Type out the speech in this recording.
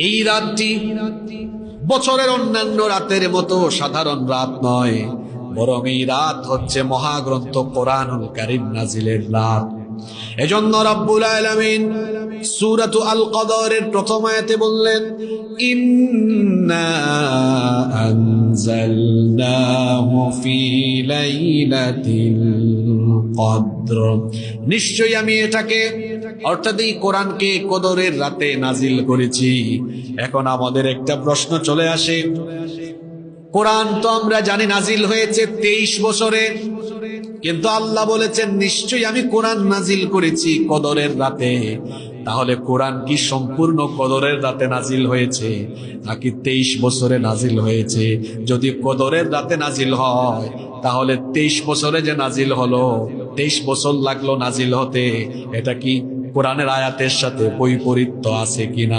এই রাতটি বছরের অন্যান্য রাতের মতো সাধারণ রাত নয়, বরং এই রাত হচ্ছে মহাগ্রন্থ কোরআনুল কারীম নাজিলের রাত। এজন্য রব্বুল আলামিন সূরাতু আল কদরের প্রথম আয়াতে বললেন, ইন্না আনজালনাহু ফি লাইলাতিল কদর, নিশ্চয়ই আমি এটাকে অর্থাৎ এই কোরআনকে কদরের রাতে নাজিল করেছি। এখন আমাদের একটা প্রশ্ন চলে আসে, কোরআন তো আমরা জানি নাজিল হয়েছে 23 বছরে, কিন্তু আল্লাহ বলেছেন নিশ্চয়ই আমি কোরআন নাজিল করেছি কদরের রাতে। তাহলে কোরআন কি সম্পূর্ণ কদরের রাতে নাজিল হয়েছে নাকি 23 বছরে নাজিল হয়েছে? যদি কদরের রাতে নাজিল হয় তাহলে 23 বছরে যে নাজিল হলো, 23 বছর লাগলো নাজিল হতে, এটা কি কোরআনের আয়াতের সাথে বৈপরীত্য আছে কিনা?